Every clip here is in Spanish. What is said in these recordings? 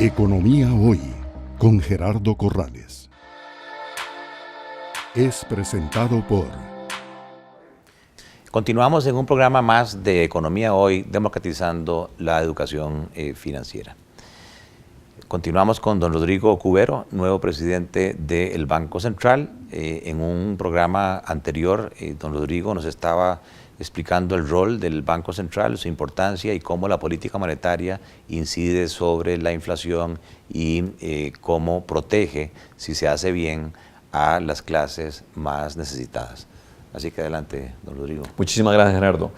Economía Hoy con Gerardo Corrales. Es presentado por... Continuamos en un programa más de Economía Hoy, democratizando la educación financiera. Continuamos con don Rodrigo Cubero, nuevo presidente del Banco Central. En un programa anterior, don Rodrigo nos estaba explicando el rol del Banco Central, su importancia y cómo la política monetaria incide sobre la inflación y cómo protege, si se hace bien, a las clases más necesitadas. Así que adelante, don Rodrigo. Muchísimas gracias, Gerardo.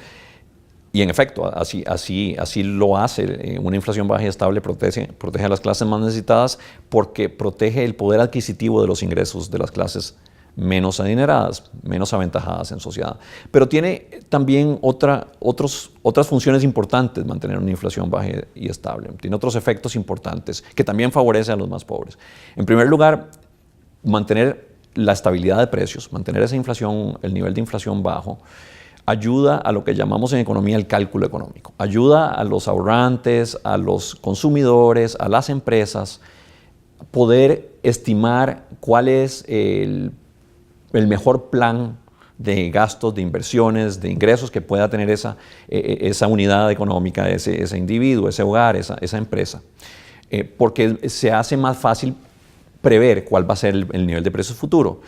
Y en efecto, así lo hace. Una inflación baja y estable protege a las clases más necesitadas porque protege el poder adquisitivo de los ingresos de las clases menos adineradas, menos aventajadas en sociedad. Pero tiene también otras funciones importantes mantener una inflación baja y estable. Tiene otros efectos importantes que también favorecen a los más pobres. En primer lugar, mantener la estabilidad de precios, mantener esa inflación, el nivel de inflación bajo, ayuda a lo que llamamos en economía el cálculo económico. Ayuda a los ahorrantes, a los consumidores, a las empresas, poder estimar cuál es el mejor plan de gastos, de inversiones, de ingresos que pueda tener esa unidad económica, ese individuo, ese hogar, esa empresa. Porque se hace más fácil prever cuál va a ser el nivel de precios futuro.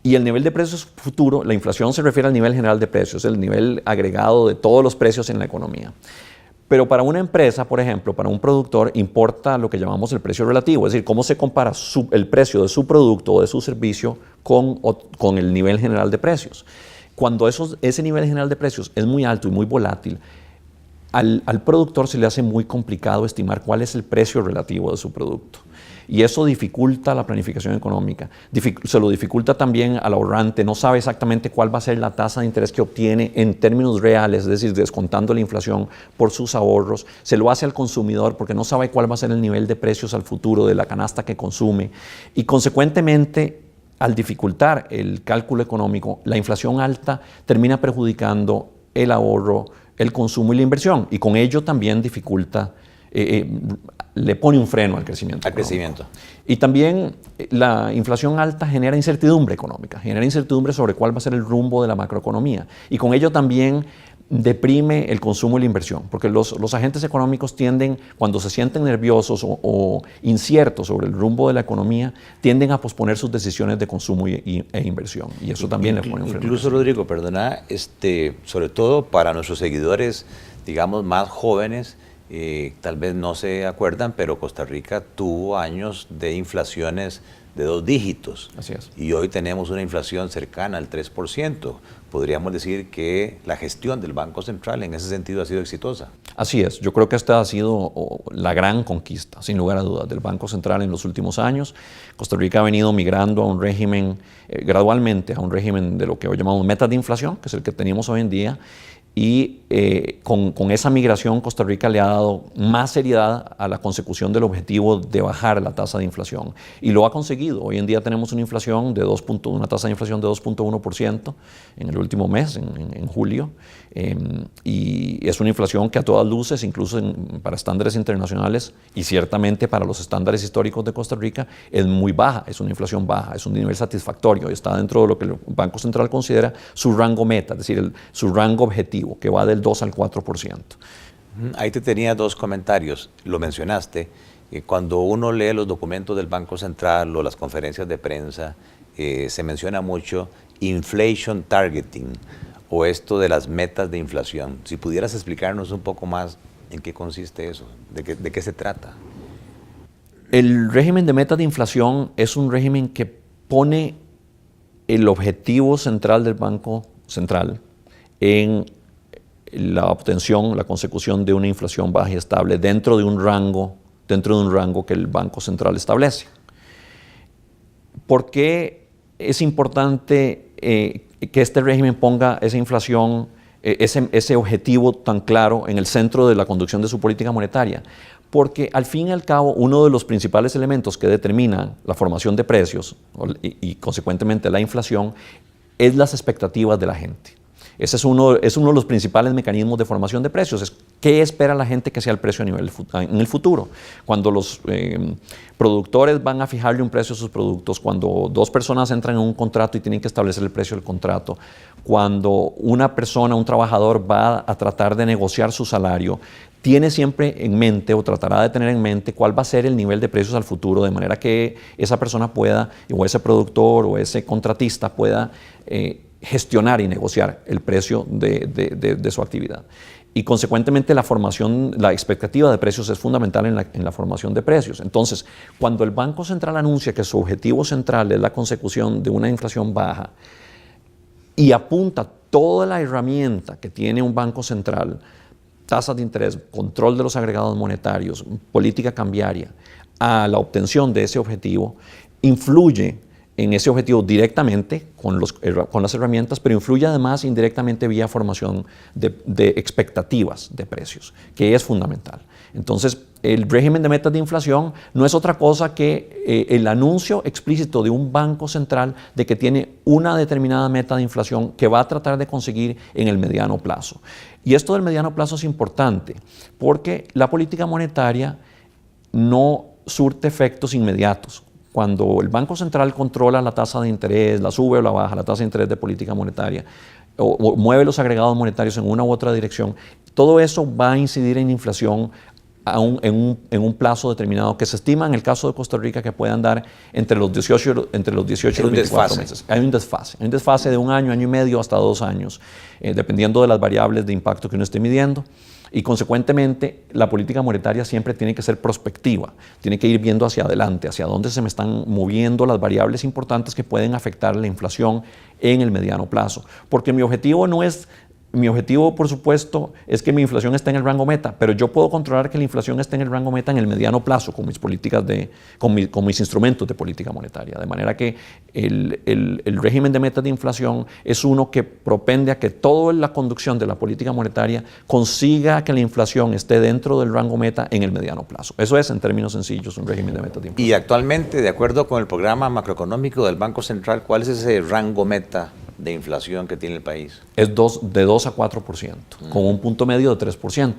Y el nivel de precios futuro, la inflación se refiere al nivel general de precios, el nivel agregado de todos los precios en la economía. Pero para una empresa, por ejemplo, para un productor, importa lo que llamamos el precio relativo, es decir, cómo se compara el precio de su producto o de su servicio con el nivel general de precios. Cuando ese nivel general de precios es muy alto y muy volátil, al productor se le hace muy complicado estimar cuál es el precio relativo de su producto. Y eso dificulta la planificación económica, se lo dificulta también al ahorrante, no sabe exactamente cuál va a ser la tasa de interés que obtiene en términos reales, es decir, descontando la inflación por sus ahorros, se lo hace al consumidor porque no sabe cuál va a ser el nivel de precios al futuro de la canasta que consume y consecuentemente al dificultar el cálculo económico, la inflación alta termina perjudicando el ahorro, el consumo y la inversión y con ello también dificulta le pone un freno al crecimiento. Y también la inflación alta genera incertidumbre económica, genera incertidumbre sobre cuál va a ser el rumbo de la macroeconomía. Y con ello también deprime el consumo y la inversión, porque los agentes económicos tienden, cuando se sienten nerviosos o inciertos sobre el rumbo de la economía, tienden a posponer sus decisiones de consumo e inversión. Y eso también le pone un freno. Incluso, Rodrigo, perdona, sobre todo para nuestros seguidores, digamos, más jóvenes, tal vez no se acuerdan, pero Costa Rica tuvo años de inflaciones de 2 dígitos. Así es. Y hoy tenemos una inflación cercana al 3%. Podríamos decir que la gestión del Banco Central en ese sentido ha sido exitosa. Así es. Yo creo que esta ha sido la gran conquista, sin lugar a dudas, del Banco Central en los últimos años. Costa Rica ha venido migrando a un régimen, gradualmente, a un régimen de lo que hoy llamamos metas de inflación, que es el que tenemos hoy en día. Y con esa migración Costa Rica le ha dado más seriedad a la consecución del objetivo de bajar la tasa de inflación. Y lo ha conseguido. Hoy en día tenemos una inflación de una tasa de inflación de 2.1% en el último mes, en julio. Y es una inflación que a todas luces, incluso para estándares internacionales y ciertamente para los estándares históricos de Costa Rica, es muy baja. Es una inflación baja, es un nivel satisfactorio. Está dentro de lo que el Banco Central considera su rango meta, es decir, su rango objetivo, que va del 2 al 4%. Ahí te tenía 2 comentarios. Lo mencionaste. Cuando uno lee los documentos del Banco Central o las conferencias de prensa, se menciona mucho inflation targeting o esto de las metas de inflación. Si pudieras explicarnos un poco más en qué consiste eso, de qué se trata. El régimen de metas de inflación es un régimen que pone el objetivo central del Banco Central en la obtención, la consecución de una inflación baja y estable dentro de un rango que el Banco Central establece. ¿Por qué es importante que este régimen ponga esa inflación, ese objetivo tan claro en el centro de la conducción de su política monetaria? Porque al fin y al cabo uno de los principales elementos que determina la formación de precios y consecuentemente la inflación es las expectativas de la gente. Ese es uno de los principales mecanismos de formación de precios. Es qué espera la gente que sea el precio en el futuro. Cuando los productores van a fijarle un precio a sus productos, cuando dos personas entran en un contrato y tienen que establecer el precio del contrato, cuando una persona, un trabajador va a tratar de negociar su salario, tiene siempre en mente o tratará de tener en mente cuál va a ser el nivel de precios al futuro, de manera que esa persona pueda, o ese productor o ese contratista pueda gestionar y negociar el precio de su actividad. Y consecuentemente la expectativa de precios es fundamental en la formación de precios. Entonces, cuando el Banco Central anuncia que su objetivo central es la consecución de una inflación baja y apunta toda la herramienta que tiene un Banco Central, tasas de interés, control de los agregados monetarios, política cambiaria, a la obtención de ese objetivo, influye en ese objetivo directamente con las herramientas, pero influye además indirectamente vía formación de expectativas de precios, que es fundamental. Entonces, el régimen de metas de inflación no es otra cosa que el anuncio explícito de un banco central de que tiene una determinada meta de inflación que va a tratar de conseguir en el mediano plazo. Y esto del mediano plazo es importante porque la política monetaria no surte efectos inmediatos. Cuando el Banco Central controla la tasa de interés, la sube o la baja, la tasa de interés de política monetaria, o mueve los agregados monetarios en una u otra dirección, todo eso va a incidir en inflación en un plazo determinado que se estima en el caso de Costa Rica que puede andar entre los 18 y los 24 meses. Hay un desfase de un año y medio hasta 2 años, dependiendo de las variables de impacto que uno esté midiendo. Y consecuentemente, la política monetaria siempre tiene que ser prospectiva, tiene que ir viendo hacia adelante, hacia dónde se me están moviendo las variables importantes que pueden afectar la inflación en el mediano plazo. Porque mi objetivo, por supuesto, es que mi inflación esté en el rango meta, pero yo puedo controlar que la inflación esté en el rango meta en el mediano plazo con mis instrumentos de política monetaria. De manera que el régimen de metas de inflación es uno que propende a que toda la conducción de la política monetaria consiga que la inflación esté dentro del rango meta en el mediano plazo. Eso es, en términos sencillos, un régimen de metas de inflación. Y actualmente, de acuerdo con el programa macroeconómico del Banco Central, ¿cuál es ese rango meta de inflación que tiene el país? Es de 2 a 4%, con un punto medio de 3%.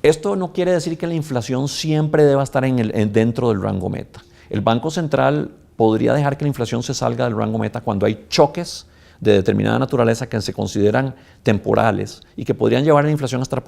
Esto no quiere decir que la inflación siempre deba estar dentro del rango meta. El Banco Central podría dejar que la inflación se salga del rango meta cuando hay choques de determinada naturaleza que se consideran temporales y que podrían llevar a la inflación a estar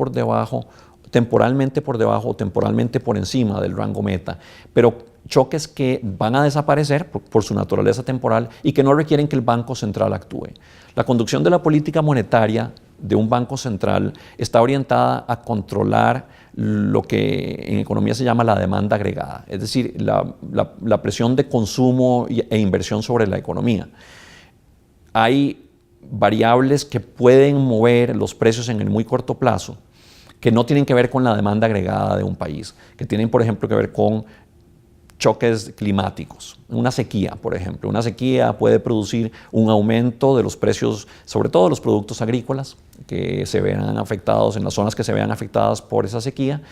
temporalmente por debajo o temporalmente por encima del rango meta, pero choques que van a desaparecer por su naturaleza temporal y que no requieren que el Banco Central actúe. La conducción de la política monetaria de un banco central está orientada a controlar lo que en economía se llama la demanda agregada, es decir, la presión de consumo e inversión sobre la economía. Hay variables que pueden mover los precios en el muy corto plazo que no tienen que ver con la demanda agregada de un país, que tienen, por ejemplo, que ver con choques climáticos. Una sequía, por ejemplo. Una sequía puede producir un aumento de los precios, sobre todo de los productos agrícolas, que se vean afectados en las zonas que se vean afectadas por esa sequía.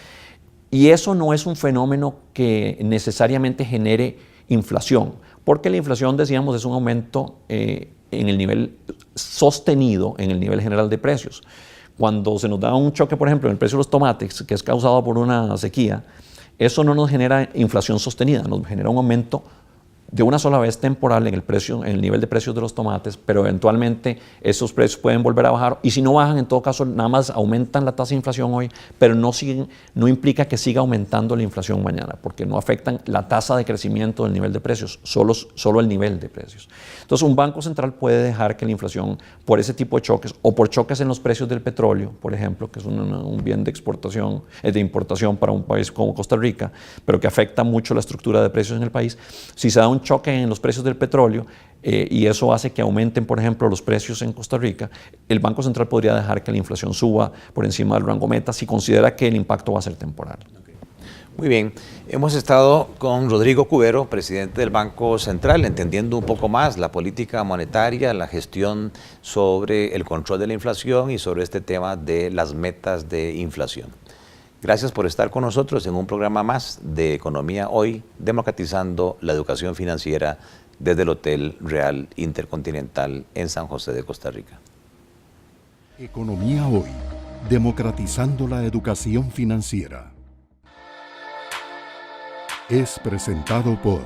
Y eso no es un fenómeno que necesariamente genere inflación, porque la inflación, decíamos, es un aumento en el nivel sostenido, en el nivel general de precios. Cuando se nos da un choque, por ejemplo, en el precio de los tomates, que es causado por una sequía, eso no nos genera inflación sostenida, nos genera un aumento de una sola vez temporal en el nivel de precios de los tomates, pero eventualmente esos precios pueden volver a bajar y si no bajan, en todo caso, nada más aumentan la tasa de inflación hoy, pero no implica que siga aumentando la inflación mañana, porque no afectan la tasa de crecimiento del nivel de precios, solo el nivel de precios. Entonces, un banco central puede dejar que la inflación, por ese tipo de choques o por choques en los precios del petróleo, por ejemplo, que es un bien de exportación, de importación para un país como Costa Rica, pero que afecta mucho la estructura de precios en el país, si se da un choque en los precios del petróleo y eso hace que aumenten, por ejemplo, los precios en Costa Rica, el Banco Central podría dejar que la inflación suba por encima del rango meta si considera que el impacto va a ser temporal. Muy bien, hemos estado con Rodrigo Cubero, presidente del Banco Central, entendiendo un poco más la política monetaria, la gestión sobre el control de la inflación y sobre este tema de las metas de inflación. Gracias por estar con nosotros en un programa más de Economía Hoy, democratizando la educación financiera desde el Hotel Real Intercontinental en San José de Costa Rica. Economía Hoy, democratizando la educación financiera. Es presentado por